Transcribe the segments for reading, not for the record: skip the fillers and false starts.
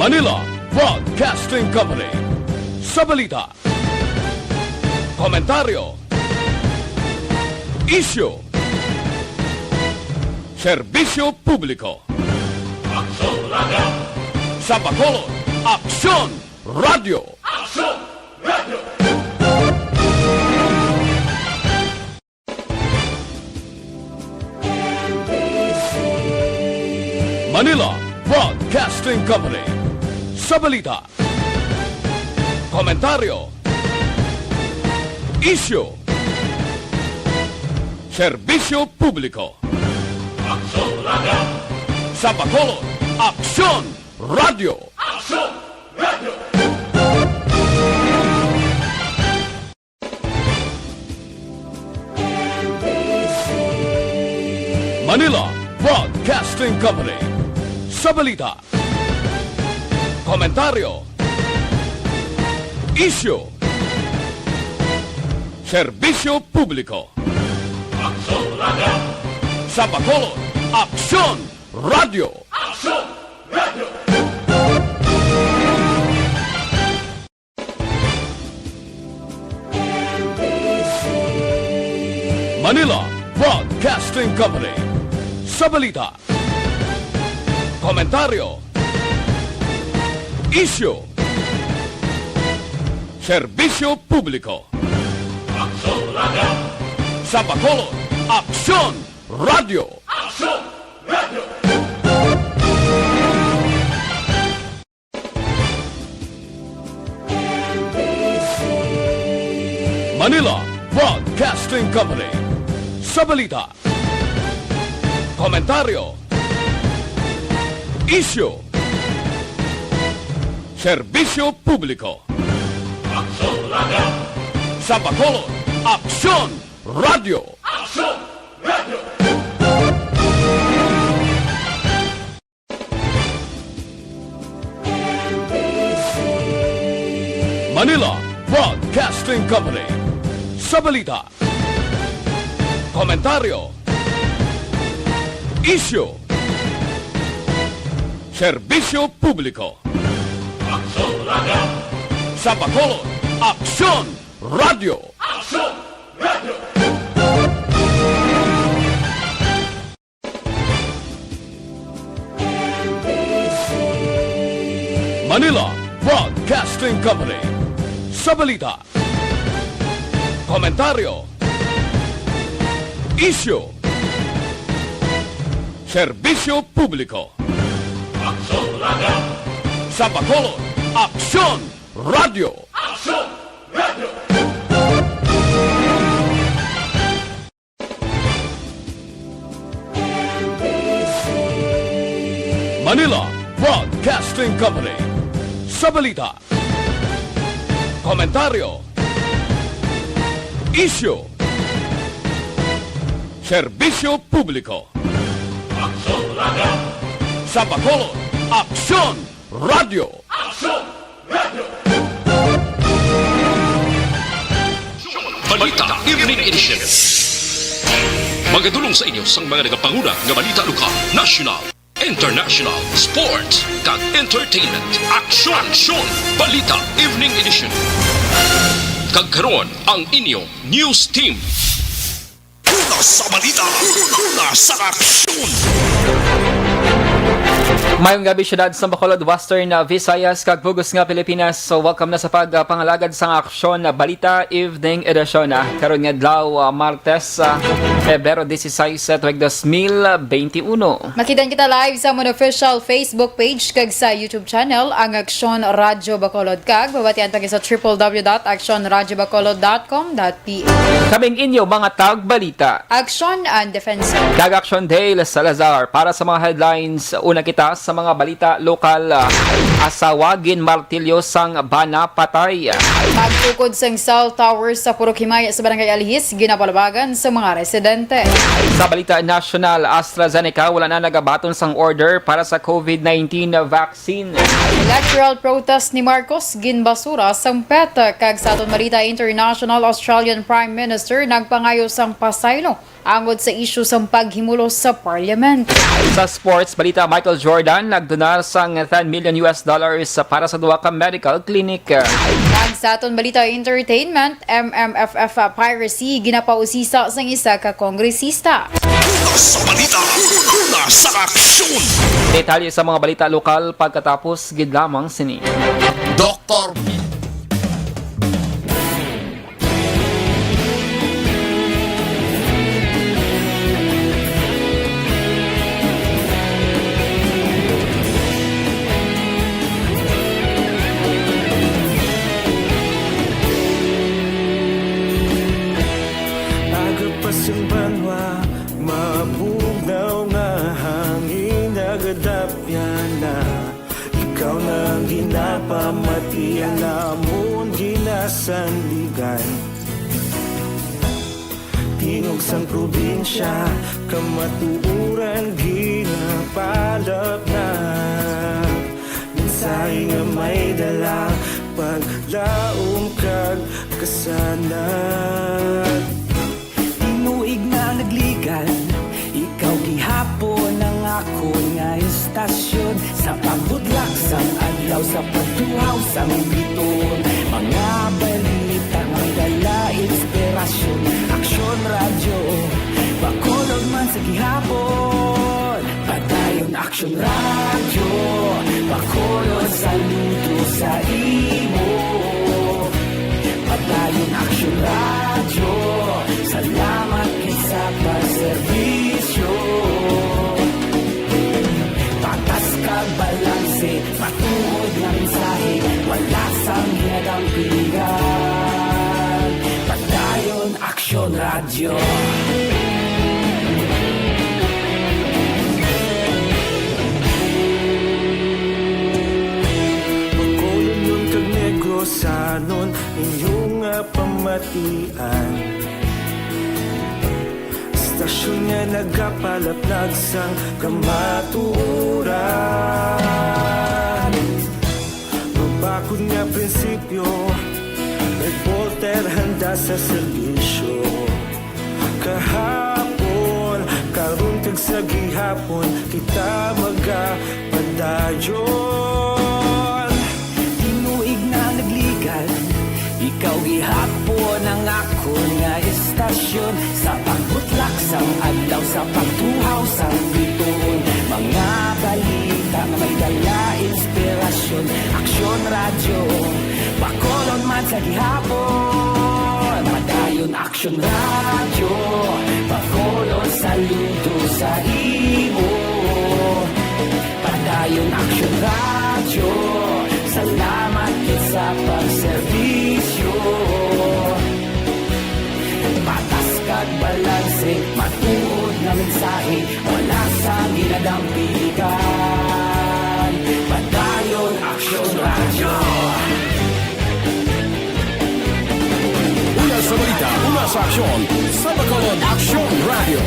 Manila Broadcasting Company. Sa balita, komentaryo, isyu, serbisyo publiko. Aksyon Radio! Sa Bacolod, Aksyon Radio! Aksyon Radio! Manila Broadcasting Company. Sa balita, komentaryo, isyu, serbisyo publiko. Aksyon Radio! Sa Bacolod, Aksyon Radio! Aksyon Radio! Manila Broadcasting Company. Sa balita, komentaryo, isyu, serbisyo publiko. Aksyon Radio! Sa Bacolod, Aksyon Radio! Aksyon Radio! Manila Broadcasting Company. Sa balita, komentaryo, isyu, serbisyo publiko. Aksyon Radio! Sa Bacolod, Aksyon Radio! Aksyon Radio! Manila Broadcasting Company. Sa balita, komentaryo, isyu, serbisyo publiko. Aksyon Radio! Sa Bacolod, Aksyon Radio! Aksyon Radio! Manila Broadcasting Company. Sa balita, komentaryo, isyu, serbisyo publiko. Aksyon Radio! Sa Bacolod, Aksyon Radio! Aksyon Radio! Manila Broadcasting Company. Sa balita, komentaryo, isyu, serbisyo publiko. Aksyon Radio! Sa Bacolod, Aksyon Radio! Aksyon Radio! Manila Broadcasting Company. Sa balita, komentaryo, isyu, serbisyo publiko. Aksyon Radio! Sa Bacolod, Aksyon Radio! Aksyon Radio! Balita Evening Edition. Magadulong sa inyo sang mga nagapanguna nga balita lokal, national, international, sports, kag entertainment. Aksyon! Balita Evening Edition. Kag karon ang inyong news team. Una sa balita, una sa aksyon. Mayong gabi syudad sa Bacolod, Western Visayas, kag Bugos nga Pilipinas. So welcome na sa pagpangalagad sa Aksyon Balita Evening Edition. Karon nga adlaw Martes, Pebrero 16, tuig 2021. Makitan kita live sa mon official Facebook page kag sa YouTube channel ang Aksyon Radio Bacolod, kag babatian pa sa www.aksyonradyobacolod.com.ph. Kaming inyo mga tagbalita. Aksyon and Defensor. Kag Aksyon Dale Salazar para sa mga headlines. Una kita sa mga balita lokal. Asawagin martilyo sang bana patay. Magtukod sang cell towers sa Purok Himaya sa Barangay Alihis, ginapalabagan sa mga residente. Sa balita national, AstraZeneca wala na nagabaton sang order para sa COVID-19 vaccine. Electoral protest ni Marcos ginbasura sang PET, kag sa aton balita international, Australian Prime Minister nagpangayo sang pasaylo angod sa isyu sa paghimulos sa Parliament. Sa sports balita, Michael Jordan nagdonar sang $10 million para sa duwa ka medical clinic. Sa aton balita entertainment, MMFF piracy ginapausisa sang isa ka kongresista. Sa balita, una sa aksyon. Detalye sa mga balita lokal pagkatapos gid lamang sini. Dr. Agapasang banwa, mabugaw nga hangin agadapyan na. Ikaw na ginapamatian namon ginasandigan. Tingog sang probinsya, kamatuuran ginapalap na. Minsay nga may dala, paglaom kag kasanat. Tinuig na nagligan, ikaw gihapon ang ako nga istasyon. Sa pagbudlak sang adlaw, sa pagtuhaw sang biton. Mga balita nga dala inspirasyon. Aksyon radyo, bakolog man sa gihapon. Padayon aksyon radyo, bakolog saludo sa imo. Padayon aksyon radyo, salamat sa pagserbisyo. Patas kag balanse, patuod na mensahe, wala sang hinadampigan. Padayon aksyon radyo. Pagkulong yun kag negosanon, inyong pamatian. Stasyon nga nagapalaplag sang kamaturan. Mabakod nga prinsipyo, reporter handa sa serbisyo. Kahapon, karon kag sa gihapon, kita magapadayon. Tinuig na nagligan, ikaw gihapon ang ako nga istasyon. Sa pagbutlak sang adlaw, sa pagtuhaw sang biton. Mga balita nga may dala inspirasyon. Aksyon radyo, bakolon man sa gihapon. Madayon aksyon radyo, bakolon saludo sa imo. Padayon aksyon radyo, salamat sa pagserbisyo. Patas kag balanse, matuod na mensahe, wala sang ginadampigan. Padayon aksyon radyo. Una sa balita, una sa aksyon, sa Bacolod Aksyon Radio.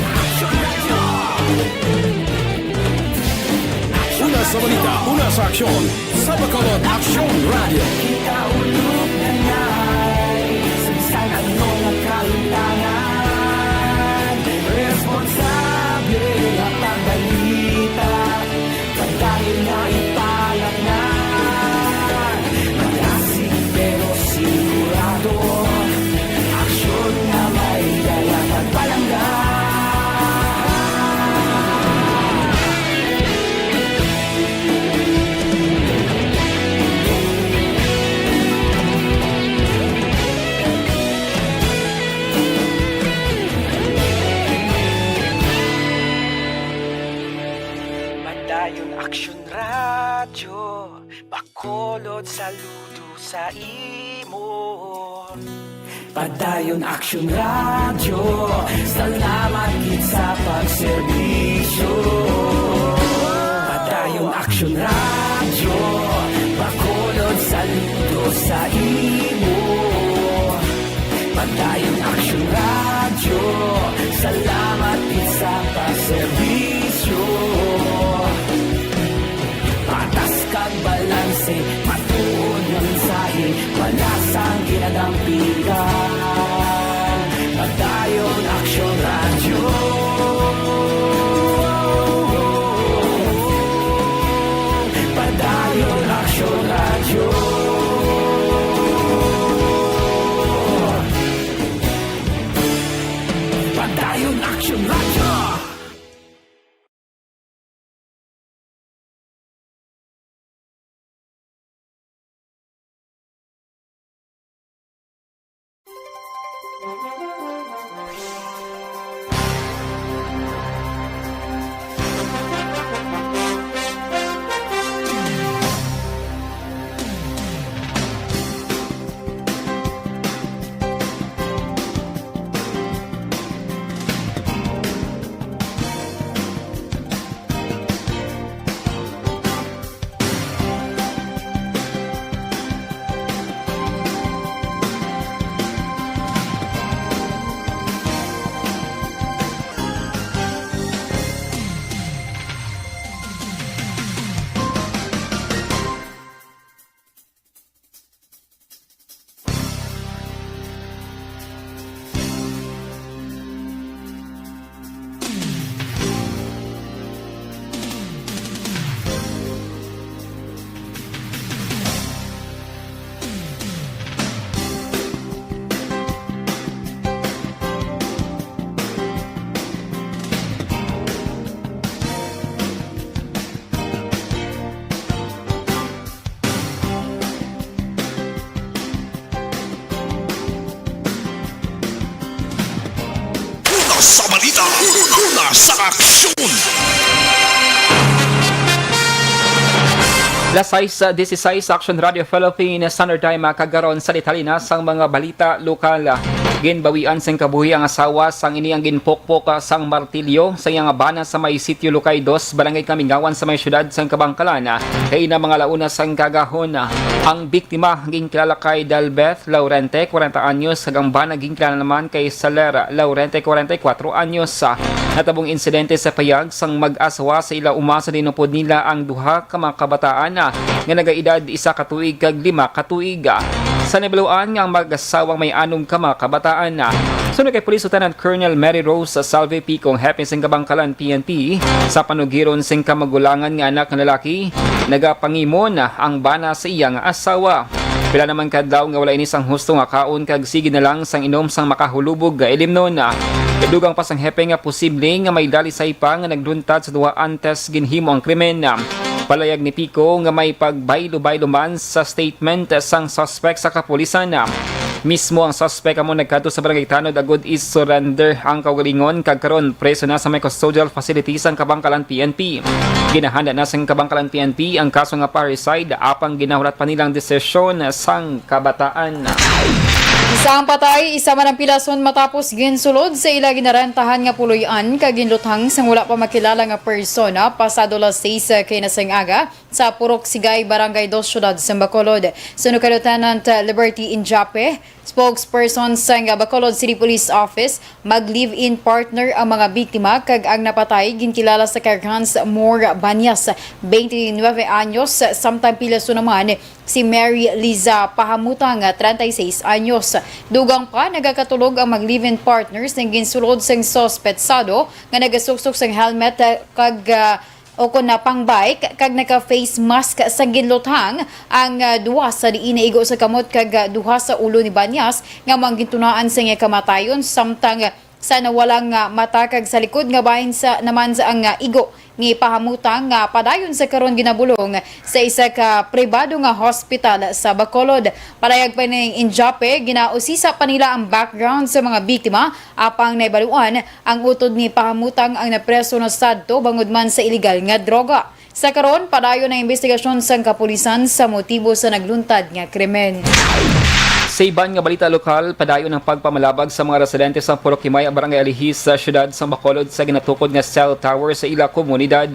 Una sa balita, una sa aksyon, sa Bacolod Aksyon Radio. Kita ulog na na'y sagsang anong nagkalintangan. Responsable at ang balita, pagkain na ipalat na. Malasig pero sigurado, aksyon na may dalang at palanggan. Padayon aksyon radyo, bakolod saludo sa imo. Padayon aksyon radyo, salamat gid sa pagserbisyo. Padayon aksyon radyo, bakolod saludo sa imo. Padayon aksyon radyo, salamat gid sa pagserbisyo. Patas kag balanse, matuod nga mensahe, wala sang ginadampigan. Padayon aksyon radyo. balita, una sa aksyon! Last 16 Aksyon Radio Philippines Standard Time kagaron sa detalye sang mga balita lokal. Ginbawian sang kabuhi ang asawa sang ini ang ginpokpok sang martilyo sa iyang bana sa may sitio Lucay 2 barangay Kamingawan sa may syudad sang Kabangkalan. Kay na mga launa sang kagahon. Ang biktima ginkilala kay Dalbeth Laurente 40 anyos kagang bana ginkilala naman kay Salazar Laurente 44 anyos. Natabong insidente sa payag sang mag-asawa sa ila umasa dinupod nila ang duha ka mga kabataan nga nagaedad 1 katuig kag 5 katuig. Sa nibaluan nga ang mag-asawang may 6 ka mga kabataan na. Sunod kay Police Lieutenant Colonel Mary Rose Salve Picong Happy sing Kabangkalan PNP sa panugiron sing kamagulangan nga anak ng lalaki nagapangimon ang bana sa iyang asawa. Pila naman kadlaw nga wala ini sang husto nga kaon kag sige na lang sang inom sang makahulubog ga ilimnon na. Idugang pa sang hepe nga posible nga may dalisay pa nga nagduntad sa duha antes ginhimo ang krimen na. Palayag ni Pico nga may pagbaylo-baylo man sa statement sang suspect sa kapulisan na. Mismo ang suspect amo nagkadto sa barangay Tanod agud is surrender ang kaugalingon kag karon preso na sa may custodial facilities ang Kabangkalan PNP. Ginahanda na sa Kabangkalan PNP ang kaso nga parricide apang ginahulat pa nilang desisyon sang kabataan. Isang patay, isa man ang pilason matapos ginsulod sa ila ginarentahan nga puloy-an kag ginluthang sang wala pa makilala nga persona pasado las 6 kay nasang aga sa Purok Sigay, Barangay 2, Syudad sa Bacolod. Sunod kay Lieutenant Liberty Injape, spokesperson sa Bacolod City Police Office, mag-live-in partner ang mga biktima kag ang napatay ginkilala sa kay Hans Moore Banyas, 29 anyos, samtang pilason naman si Mary Liza Pahamutang, 36 anyos. Dugang pa nagakatulog ang mag-live-in partners ng ginsulod sang sospetsado nga nagasuksok sang helmet kag o kung na pang bike kag naka-face mask sa ginluthang ang duha sa diin igo sa kamot kag duha sa ulo ni Banyas nga manggintunaan sa nga kamatayon samtang sa nawalang mata kag sa likod nga bahin sa naman sa ang igo ni pahamutang nga padayon sa karon ginabulong sa isa ka pribado nga hospital sa Bacolod. Palayag pa ning Injape, ginausisa pa nila ang background sa mga biktima apang naibaluan ang utod ni pahamutang ang napreso na sadto bangod man sa illegal nga droga. Sa karon padayon ang investigasyon sang kapulisan sa motibo sa nagluntad nga krimen. Sa iban nga balita lokal, padayon ang pagpamalabag sa mga residente sa Purok Himay, Barangay Alihis sa syudad sa Bacolod sa ginatukod nga cell tower sa ila komunidad.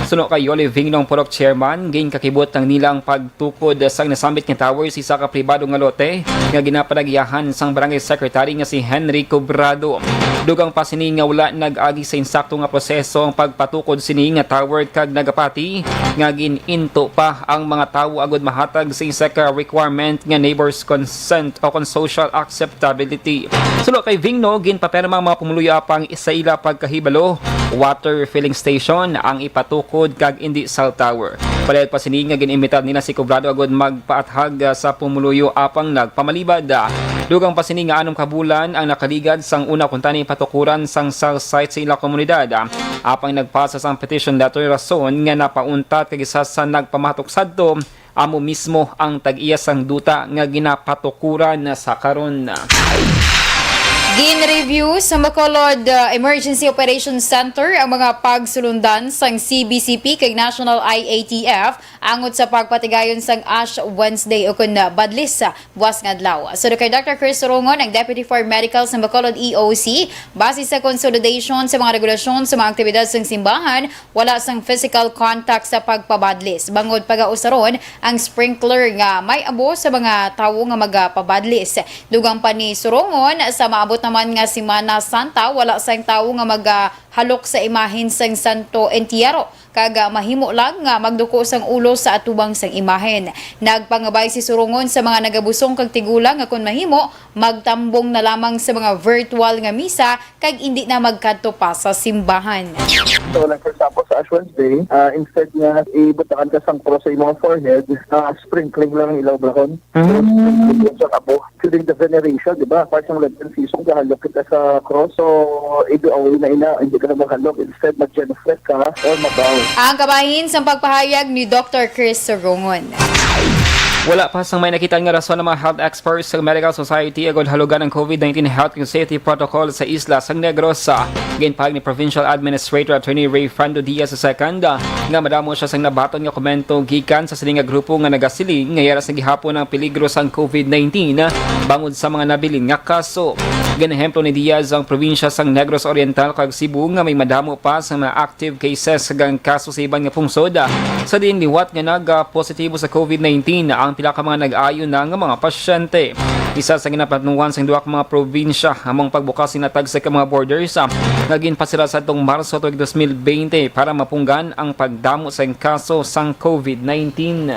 Suno kay Yoli Vingnong Purok Chairman, ging kakibot ang nilang pagtukod sa nasambit nga tower sa isa ka pribado nga lote nga ginapadagyahan sang Barangay Secretary nga si Henry Cobrado. Dugang pa sini nga wala nag-agi sa insakto nga proseso ang pagpatukod sini nga tower kag nagapati nga gininto pa ang mga tawo agud mahatag sa isa ka requirement nga neighbors consent o kon social acceptability. Sulo kay Vingno, ginpaperma ang mga pumuluya pang isa ila pagkahibalo, water filling station ang ipatukod kag indi cell tower. Palayad pa sini nga ginimbitad nila si Cobrado agud magpaathag sa pumuluyo apang nagpamalibad. Dugang pa sini nga 6 kabulan ang nakaligad sang una kuntani patukuran sang cell site sa ila komunidad. Apang nagpasa sang petition letter rason nga napauntat kag isa sa nagpamatok sadto amo mismo ang tag-iya sang duta nga ginapatukuran sa karon. Gin-review sa Bacolod Emergency Operations Center ang mga pagsulundan sang CBCP kay National IATF angot sa pagpatigayon sang Ash Wednesday o kun badlis sa buwas nga adlaw. So kay Dr. Chris Rongon, ang Deputy for Medical sa Bacolod EOC, base sa consolidation sa mga regulasyon sa mga aktibidad sang simbahan, wala sang physical contact sa pagpabadlis. Bangod pagausaron ang sprinkler nga may abo sa mga tawo nga magpabadlis. Dugang pa ni Surongon sa maabot naman nga Semana Santa, wala sang tawo nga maghalok sa imahen sang Santo Entierro kag mahimo lang nga magduko sang ulo sa atubang sang imahen. Nagpangabay si Surongon sa mga nagabusong kag tigulang nga kun mahimo magtambong na lamang sa mga virtual nga misa kag indi na magkadto pa sa simbahan. So like for example sa Ash Wednesday, instead nga ibutakan ka sang cross sa imong forehead, sprinkling lang ang ilaw brahon. Sprinkling sa abo. During the veneration, di ba? Part ng Lenten season, kahalok kita sa cross. So, ido away na ina, hindi ka na maghalok. Instead, mag-genuflect ka or mabaw. Ang kabahin sa pagpahayag ni Dr. Chris Sorongon. Wala pa sang may nakita nga rason ng mga health experts sa Medical Society agad halugan ng COVID-19 health and safety protocol sa isla San Negros. Ginpahag ni Provincial Administrator Attorney Ray Fernando Diaz II nga madamo siya sang nabaton nga komento gikan sa sining nga grupo nga nagasiling nga yara sa gihapon ng peligro sang COVID-19 bangod sa mga nabilin nga kaso. Ganehemplo ni Diaz ang probinsya sang Negros Oriental kag Cebu nga may madamo pa sa mga active cases gang kaso sa ibang nga pungsod. Sa din liwat nga nag-positibo sa COVID-19 ang pila ka mga nag-ayo na nga mga pasyente. Isa sa ginapatnuan sa duwa ka mga probinsya among pagbukas sinatag sa mga borders naging pasira sa itong Marso 2020 para mapunggan ang pagdamo sa kaso sang COVID-19.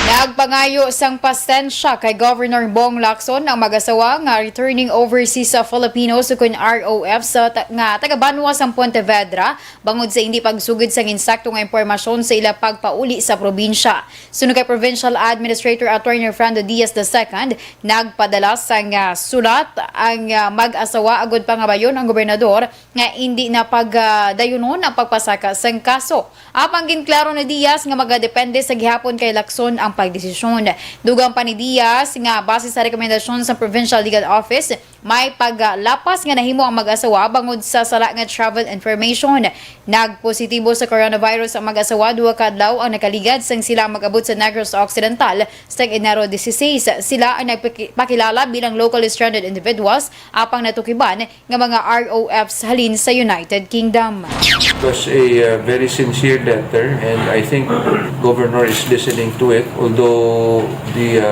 Nagpangayo sang pasensya kay Governor Bong Lacson ang mag-asawa nga returning overseas sa Filipinos ukon ROF sa nga taga-Banwa sang Pontevedra bangod sa hindi pagsugid sang insakto nga impormasyon sa ila pagpauli sa probinsya. Sunod kay Provincial Administrator Attorney Fernando Diaz II, nagpadala sang sulat ang mag-asawa agud pangabayon ang gobernador nga hindi na pagdayunon ang pagpasaka sang kaso. Apang ginklaro ni Diaz nga magadepende sa gihapon kay Lacson ang pagdesisyon. Dugang pa ni Diaz nga base sa rekomendasyon sa Provincial Legal Office, may paglapas nga nahimo ang mag-asawa bangod sa sala nga travel information. Nagpositibo sa coronavirus ang mag-asawa duha ka adlaw ang nakaligad sang sila mag-abot sa Negros Occidental sa Enero 16. Sila ang nagpakilala bilang locally stranded individuals apang natukiban nga mga ROFs halin sa United Kingdom. It was a very sincere letter and I think Governor is listening to it. Although the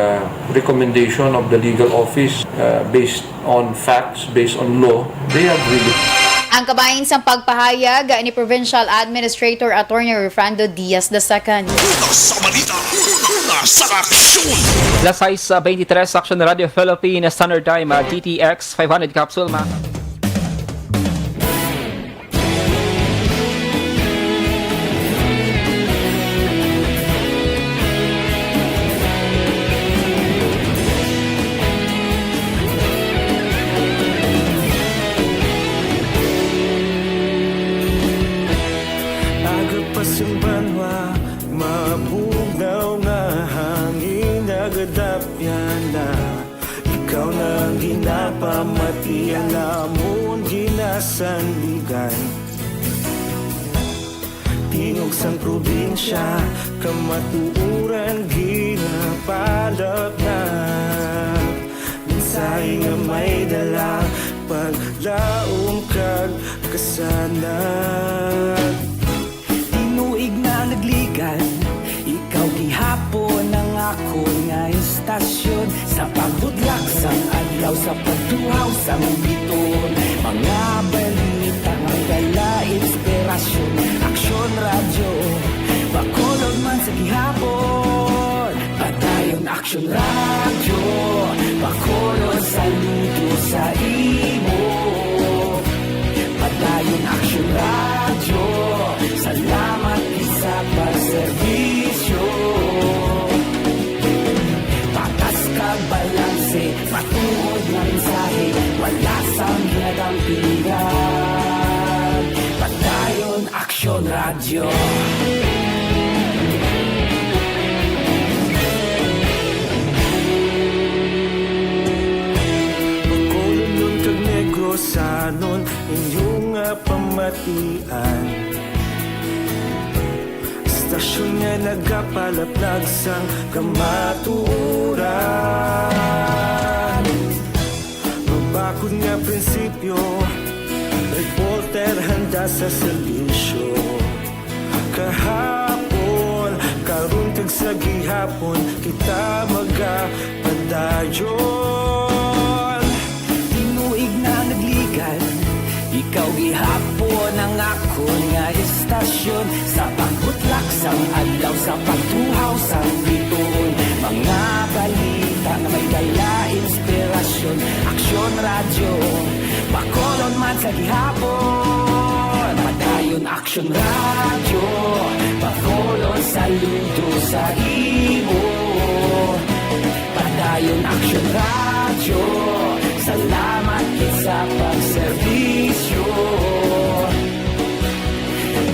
recommendation of the legal office based on facts, based on law, they have really... Ang kabahin sa pagpahayag ni Provincial Administrator Attorney Fernando Diaz II. Sa balita, sa aksyon! Alas 6:23 Aksyon Radio Philippines Standard Time TTX 500 capsule Yung banwa, mabugaw na hangin nagadapyan na ikaw nang ginapamatian namon ginasanligan. Tingog sang probinsya, kamatuuran ginapalap na minsay nga may dala paglaom kag kasanan. Tinuig na nagligan, ikaw gihapon ang ako nga istasyon sa pagbudlak sang adlaw sa pagtuhaw sa biton. Mga balita nga dala inspirasyon, aksyon radyo, bakolog man sa gihapon. Padayon aksyon radyo, bakolog saludo sa imo. Padayon aksyon radyo, salamat sa pagserbisyo. Patas kag balanse, patuod na mensahe, wala sang ginagampingan. Padayon aksyon radyo. Pagkolon kag Negrosanon, inyong pamatian. Stasyon nga nagapalaplag sang kamatuuran. Mabakod nga prinsipyo, reporter handa sa serbisyo. Kahapon, karon kag sa gihapon, kita magapadayon. Tinuig na nagligan, ikaw gihapon ang ako nga istasyon sa pagbutlak sang adlaw sa pagtuhaw sang biton. Mga balita na may dala inspirasyon, aksyon radyo, bakolon man sa gihapon. Padayon aksyon radyo, bakolon saludo sa imo. Padayon aksyon radyo, salamat sa pagserbisyo.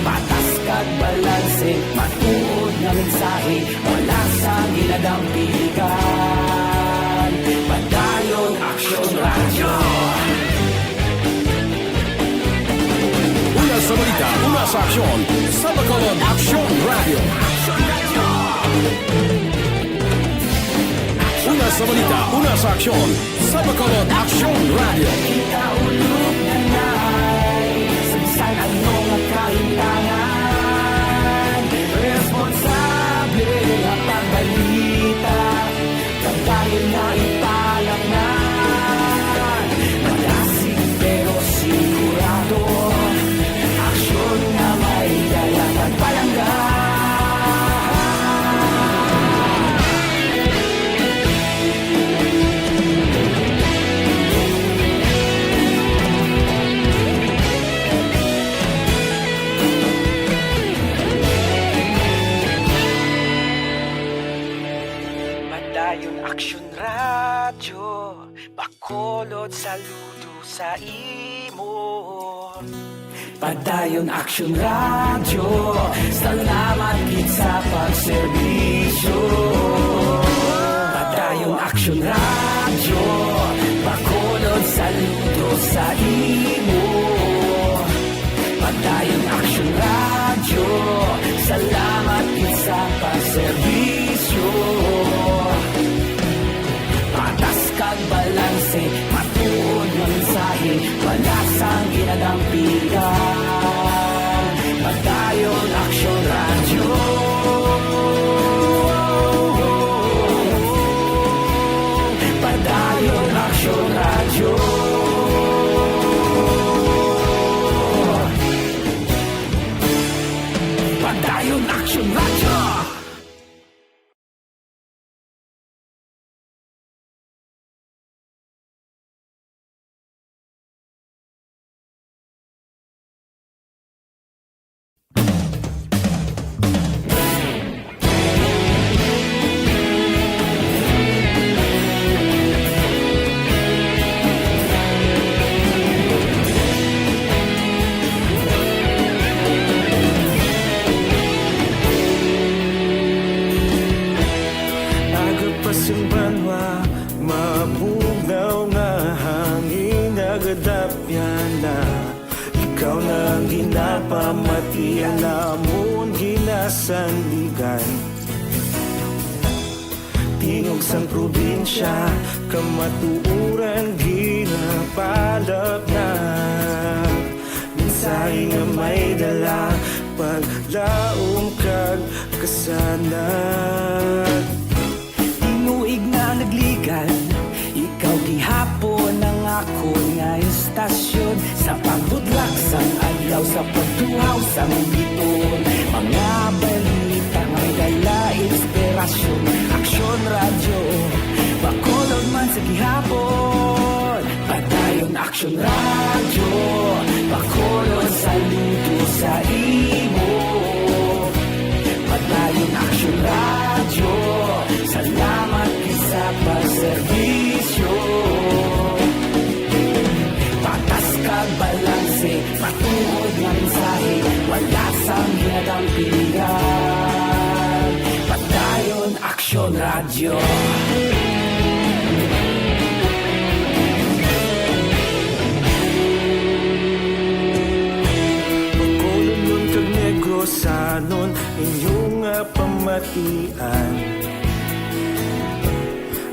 Patas kag balanse, matuod na mensahe, wala sa ginadampi sa aksyon sa Bacolod Aksyon Radio. Una sa balita, una sa aksyon sa Bacolod Aksyon Radio. Kaulog na na'y Sagsang anong kahintangan Responsable at pagbalita Kagaya na ipalaknan Malasig pero sigurado Aksyon na may dalang at palanggan Padayon Aksyon Radyo Bacolod saludo sa imo Padayon Aksyon Radyo Salamat gid sa pagserbisyo Padayon Aksyon Radyo Bacolod saludo sa imo Padayon Aksyon Radyo Salamat gid sa pagserbisyo Patas kag balanse matuod nga mensahe wala sang ginadampigan Padayon Aksyon Radyo Padayon Aksyon Radyo Padayon Aksyon Radyo Agapasumbanwa mabugnaw nga hangin nagadapyan na ikaw na ang ginapamatian namon ginasandigan Tingog sang probinsya kamatuuran ginapalap na mensahe nga may dala paglaom kag kasanag Inuig na nagligan Ikaw gihapon ang ako nga istasyon Sa pagbudlak sang adlaw Sa pagtuhaw sang biton Mga balita may dala inspirasyon Aksyon Radyo Bacolod man sa gihapon Padayon Aksyon Radyo Bacolod saludo sa imo Padayon Aksyon Radyo Salamat sa pagserbisyo Patas kag balanse Matuod nga mensahe Wala sang ginadampigan Padayon Aksyon Radyo Bacolod nun kag Negrosanon Inyong pamatian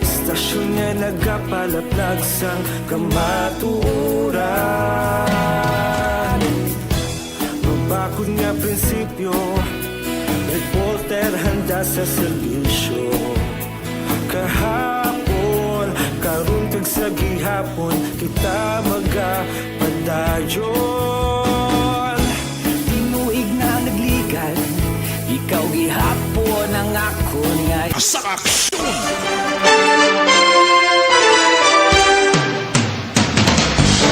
Istasyon nga nagapalaplag sang kamatuuran Mabakod nga prinsipyo Reporter handa sa serbisyo Kahapon, karun kag sa gihapon Kita magapadayon Tinuig na nagligan Ikaw gihapon ang ako nga Sa aksyon!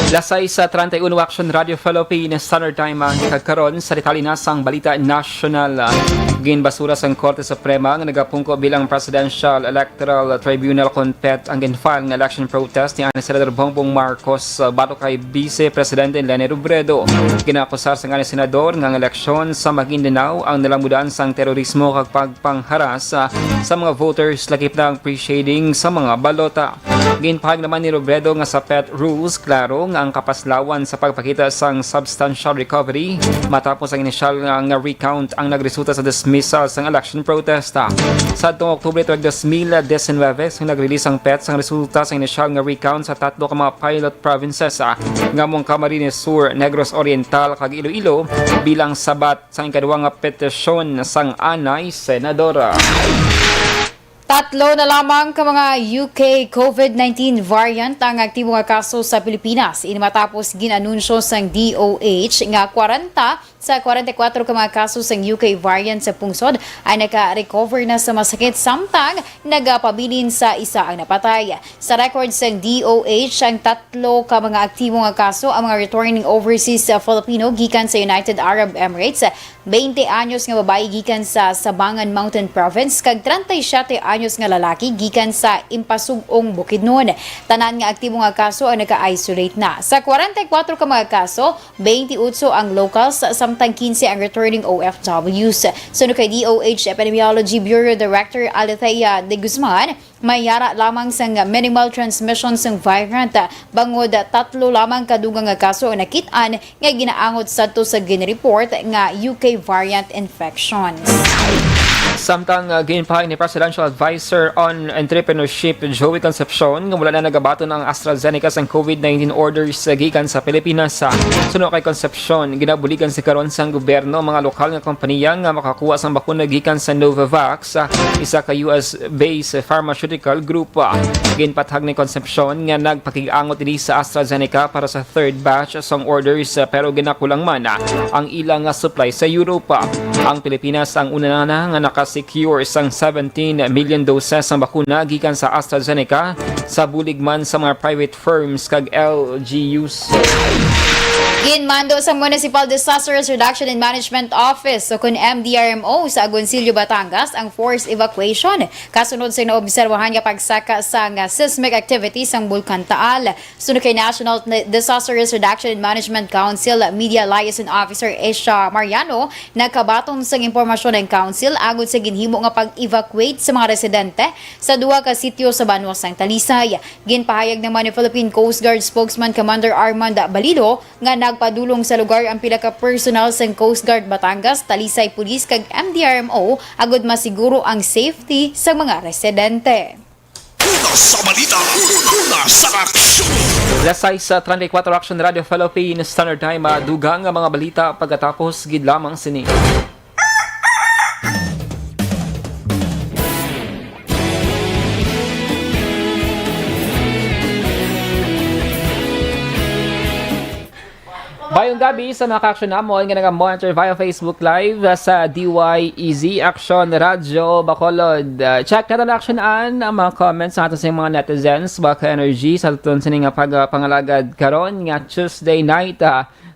Lasay sa 31 Aksyon Radio Philippines Standard Time ang kagkaroon sa detalyenasang balita national. Ginbasura sang Korte Suprema nga nagapungko bilang Presidential Electoral Tribunal CONPET ang ginfile nga election protest ni Senador Bongbong Marcos bato kay Vice Presidente Leni Robredo. Ginakusar sa senador nga ang eleksyon sa Maguindanao ang nalambudan sang terorismo kag pagpangharas sa mga voters lakip ng pre-shading sa mga balota. Ginpahag naman ni Robredo nga sa pet rules, klaro nga ang kapaslawan sa pagpakita sang substantial recovery matapos ang initial nga recount ang nagresulta sa dismissal sang election protesta. Sa Oktubre 2019, ang nag-release ang PET sang resulta sa initial nga recount sa tatlo ka mga pilot provinces nga mong Camarines Sur, Negros Oriental kag Iloilo bilang sabat sa ikaduwa nga petisyon sang anay senadora. Tatlo na lamang ka mga UK COVID-19 variant ang aktibo nga kaso sa Pilipinas. Matapos ginanunsyo sang DOH nga 40 sa 44 ka mga kaso sang UK variant sa pungsod ay naka-recover na sa masakit samtang nagapabilin sa isa ang napatay. Sa record sang DOH, ang tatlo ka mga aktibo nga kaso ang mga returning overseas Filipino gikan sa United Arab Emirates, 20 anyos nga babae gikan sa Sabangan Mountain Province kag 37 anyos nga lalaki gikan sa Impasugong Bukidnon. Tanan nga aktibo nga kaso ang naka-isolate na. Sa 44 ka mga kaso, 28 ang locals samtang 15 ang returning OFWs. Sunod kay DOH Epidemiology Bureau Director Alethea de Guzman, may yara lamang sang minimal transmission sang variant bangod tatlo lamang kadugang nga kaso ang nakitaan nga ginaangot sadto sa ginreport nga UK variant infections. Samtang ginpahag ni Presidential Advisor on Entrepreneurship Joey Concepcion nga mula na nagabato ng AstraZeneca sang COVID-19 orders gikan sa Pilipinas. Suno kay Concepcion, ginabuligan si karon sang gobyerno mga lokal nga kompanya nga makakuha sang bakuna gikan sa Novavax, isa ka US-based pharmaceutical group. Ginpatag ni Concepcion nga nagpakig-angot diri sa AstraZeneca para sa third batch sang orders pero ginakulang man ang ilang supply sa Europa. Ang Pilipinas ang una na nga naka-secure isang 17 million doses ng bakuna gikan sa AstraZeneca sa buligman sa mga private firms kag LGUs. Ginmando sa Municipal Disasters Reduction and Management Office o kun MDRMO sa Agoncillo, Batangas ang forced evacuation kasunod sa naobserbahan nga pagsaka sa seismic activities ang Bulkan Taal. Sunod kay National Disasters Reduction and Management Council Media Liaison Officer Esha Mariano, nagkabaton sa impormasyon ng council agud sa ginhimo nga pag-evacuate sa mga residente sa duha ka sitio sa Banwas ng Talisay. Ginpahayag naman ni Philippine Coast Guard spokesman Commander Armand Balilo nga nagpadulong sa lugar ang pila ka personal sa Coast Guard Batangas, Talisay Police kag MDRMO agud masiguro ang safety sa mga residente. Una sa balita, una sa aksyon. Lasay sa 34 Action Radio Philippines Standard Time, dugang nga mga balita pagkatapos gid lamang sini. Bayong gabi sa mga ka-action namon nga nag-monitor via Facebook Live sa DYEZ Action Radio Bacolod. Check natin action-an ang mga comments sa ato sa mga netizens baka energy sa tutun sa nga pangalagad karon nga Tuesday night.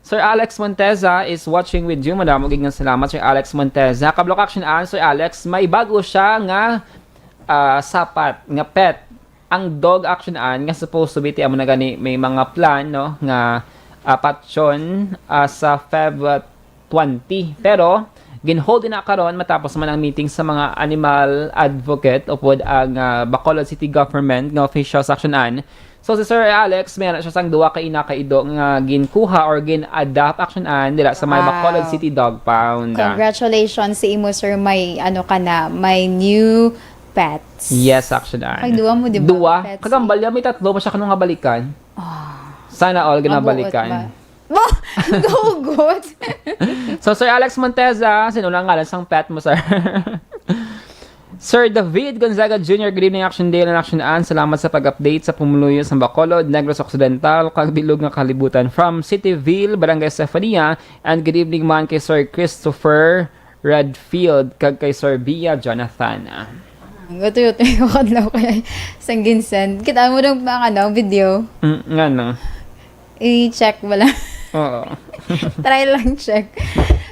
Sir Alex Monteza is watching with you. Madamo gig nga salamat Sir Alex Monteza. Kablok action-an Sir Alex, may bago siya nga sapat nga pet. Ang dog action-an nga supposed to be ti amo na gani may mga plan no nga patson sa Feb 20. Pero, ginhold na karon matapos man ang meeting sa mga animal advocate o pod ang Bacolod City Government nga official action-an. So, si Sir Alex, may siya sang duwa ka ina kaido nga ginkuha or gin-adapt action-an nila sa may Bacolod City Dog Pound. Congratulations si imo, sir. May may new pets. Yes, action-an. Ay, duwa mo, di ba? Duwa. Pets, Kagambalya, may tatlo pa siya kanong nga balikan. Sana all ginabalikan. Good. So, Sir Alex Monteza, sino na ngalan sang pet mo, sir? Sir David Gonzaga Jr., good evening, Action Day and Action An. Salamat sa pag-update sa pumuluyo sa Bacolod, Negros Occidental, kagbilog nga kalibutan from Cityville, Barangay Estefania. And good evening man kay Sir Christopher Redfield, kag kay Sir Bia Jonathan. Guto-guto yung kadlaw kaya sang Ginsen. Kita mo ng mga video. Nga no. I-check mo lang. Oo. Try lang check.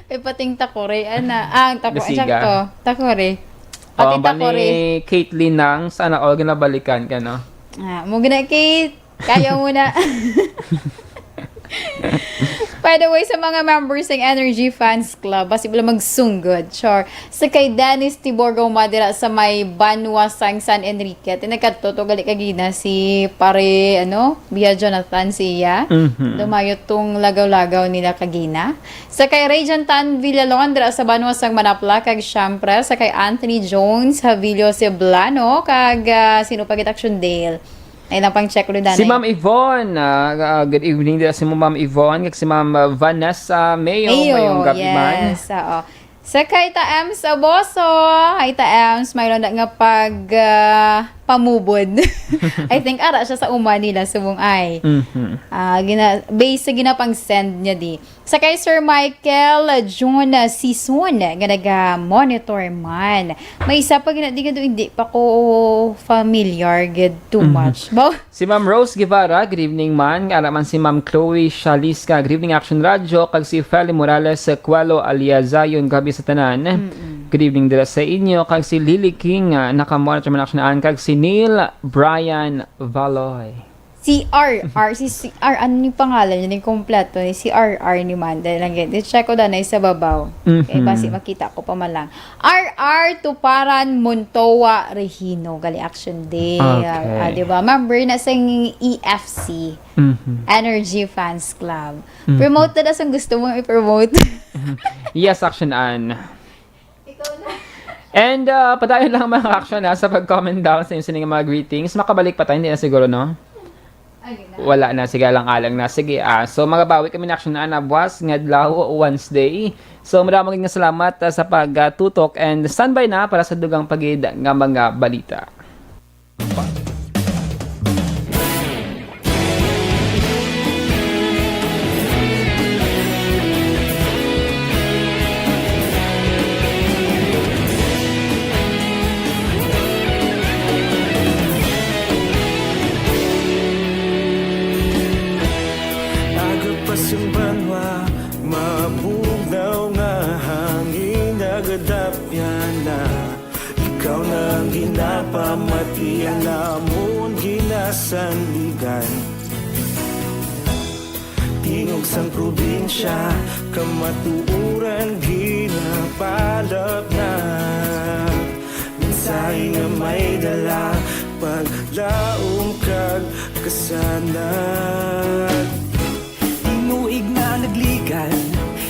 Pating takore. Ang takore. Check to. Takore. Pating takore. Bali Caitlyn nang sana all ginabalikan ka no. Mo gina Kate. Kaya mo na. By the way, sa mga members ng Energy Fans Club, basi wala magsunggod. Sure. Sa kay Dennis Tiborgo Madera sa may Banwa sang San Enrique. Tinagkatuto gali kagina si pare, Bia Jonathan siya. Dumayo tong lagaw-lagaw nila kagina. Sa kay Regent Tan Villalon, dira sa Banwa sang Manapla, kag syempre, sa kay Anthony Jones, Havilio Ceblano, kag sino pa kita Aksyon Dale. Ay lang pang check ulit Si Ma'am Yvonne, good evening din si Ma'am Yvonne, kag si Ma'am Vanessa Mayo, ngayong gabi man. Yes, oo. Sa kay Taems Aboso, ay Taems, mayroon na nga pamubod. I think ara siya sa uma nila subong ay. Base sa ginapang send niya di. Sa kay Sir Michael John Sison, ganaga monitor man. May isa pa hindi pa ko familiar get too much. Si Ma'am Rose Guevara, good evening man. Araman si Ma'am Chloe Shaliska, good evening Action Radio. Kag si Feli Morales Cualo Aliazayon, gabi sa tanan. Good evening dira sa inyo. Kag si Lily King, nakamonitor man action naan. Kag si Neil Brian Valoy. Si RR, ano ni pangalan niya, ni kompleto ni si RR ni Manda lang yan. Check ko na sa babaw. Okay, basi makita ko pa man lang. RR Tuparan Montoa Regino, gali Action Day. Okay. Diba? Member na sa EFC, Energy Fans Club. Promote na ang gusto mong i-promote. Yes, Action Ann. And padayon lang mga action sa pag-comment down sa inyo mga greetings. Makabalik pa tayo, hindi na siguro, no? Wala na, sige alang-alang na. Sige, so magabawi kami na action na buwas, ngadlaw, Wednesday. So maraming salamat sa pagtutok and standby na para sa dugang pagid nga mga balita. Mabugaw nga hangin nagadapyan na ikaw na ginapamatian namon ginasandigan tingog sang probinsya kamatuuran ginapalap na mensahe nga may dala paglaom kag kasanag inuig na nagligan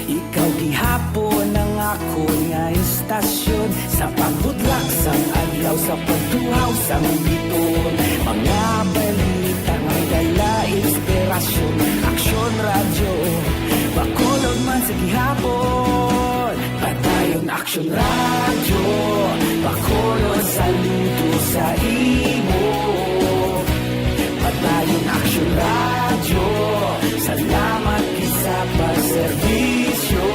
ikaw gihapon ang ako nga istasyon sa pagbudlak sang adlaw sa pagtuhaw sang biton mga balita may dala inspirasyon Aksyon Radio bakulod man sa gihapon patayon Aksyon Radio bakulod sa luto sa imo patayon Aksyon Radio salamat sa pagserbisyo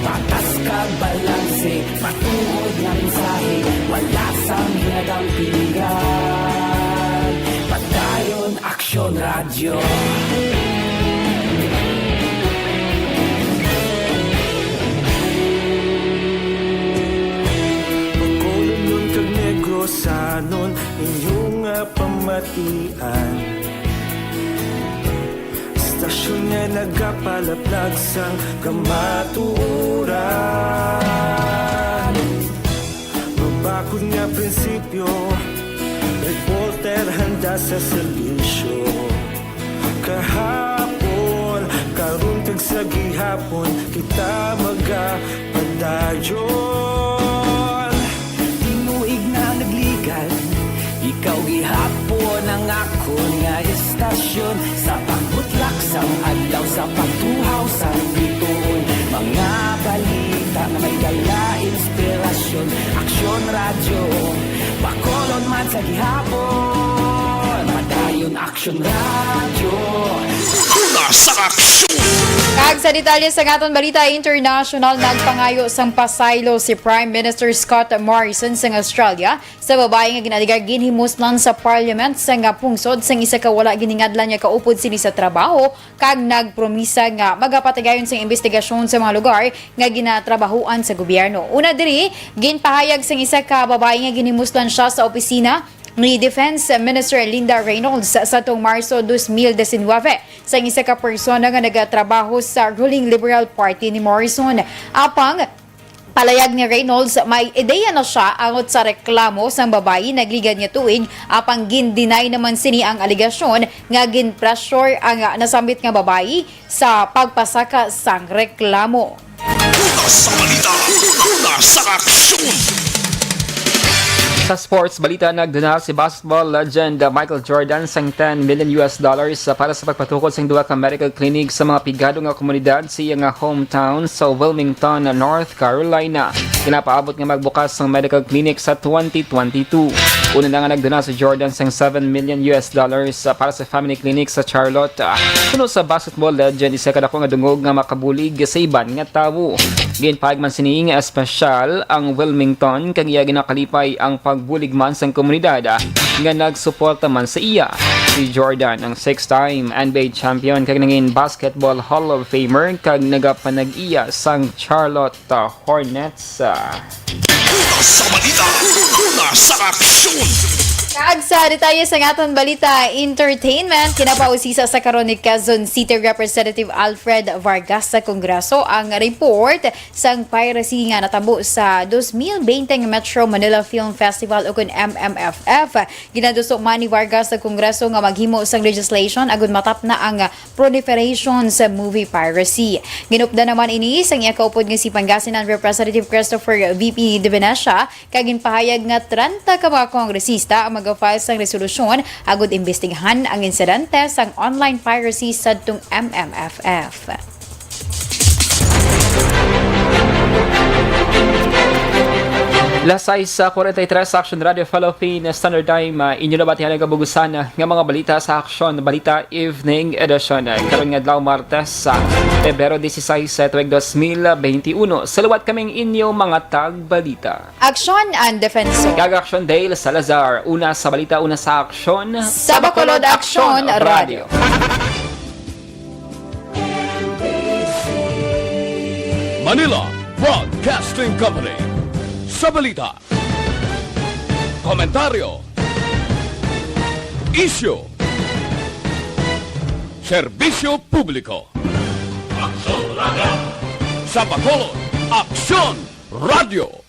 patas kag balanse patuod nga mensahe wala sang hinagang pilihan patayon Aksyon Radio Pagkulong nun kag negrosanon inyong pamatian Stasyon nga nagapalaplag sang kamatuuran Mabakod nga prinsipyo Reporter handa sa serbisyo Kahapon, karon kag sa gihapon Kita magapadayon Tinuig na nagligan Ikaw gihapon ang ako nga istasyon Sa pagbutlak sang adlaw Sa pagtuhaw sang biton Mga balita na may dala inspirasyon Aksyon Radio Bakolon man sa gihapon Madayon Aksyon Radio Una sa aksyon! Kag sa detalye sa aton balita international nagpangayo sang pasaylo si Prime Minister Scott Morrison sang Australia sa babae nga ginadigar ginhimuslan sa parliament sa nga pungsod sang isa ka wala giningadlan niya kaupod sini sa trabaho kag nagpromisa nga magapatigayon sang investigasyon sa mga lugar nga ginatrabahuan sa gobyerno. Una diri ginpahayag sang isa ka babae nga ginhimuslan siya sa opisina ni Defense Minister Linda Reynolds sa tuong Marso 2019 sa isa ka persona nga nagatrabaho sa ruling Liberal Party ni Morrison. Apang palayag ni Reynolds, may ideya na siya angot sa reklamo sang babayi nagligan niya tuig, apang gin-deny naman sini ang aligasyon nga gin-pressure ang nasambit nga babayi sa pagpasaka sang reklamo. Una sa balita, una sa aksyon. Sa sports balita, nagdana si basketball legend Michael Jordan sang $10 million para sa pagpatukod sa duwa ka medical clinic sa mga pigado nga komunidad sa iyang hometown sa Wilmington, North Carolina. Pinapaabot nga magbukas ng medical clinic sa 2022. Una na nga nagdana si Jordan sang $7 million para sa family clinic sa Charlotte. Kuno sa basketball legend, isa ka dako nga dungog nga makabulig sa iban nga tawo. Ginpaig man sini nga espesyal ang Wilmington kag iya ginakalipay ang pagbulig man sa komunidad nga nagsuporta man sa iya. Si Jordan ang 6-time NBA champion kag nangin basketball Hall of Famer kag nagapanag-iya sang Charlotte Hornets. Una sa balita, una sa aksyon. Kaag sa detalye sa aton balita entertainment, kinapausisa sa karon ni Quezon City Representative Alfred Vargas sa Kongreso ang report sang piracy nga natabo sa 2020 Metro Manila Film Festival o kun MMFF. Ginadusok man ni Vargas sa Kongreso nga maghimo sang legislation agud matap na ang proliferation sa movie piracy. Ginupda naman ini sang iya kaupod nga si Pangasinan Representative Christopher VP de Venecia kag ginpahayag nga 30 ka mga kongresista ang mag-file sang resolusyon agud imbestigahan ang insidente sang online piracy sadtong MMFF. Lasay sa 43 Aksyon Radio Philippine Standard Time, inyo na batihan ang kabugusan nga mga balita sa Aksyon Balita Evening Edition. Karon nga adlaw Martes sa Pebrero 16 tuig 2021. Salawat kaming inyo mga tagbalita. Aksyon and Defensor. Kag-Aksyon Dale Salazar, una sa balita, una sa Aksyon. Sa Bacolod Aksyon Radio. Manila Broadcasting Company. Sa balita, komentaryo, issue, serbisyo publiko. Aksyon Radio. Sa Bacolod, Aksyon Radio.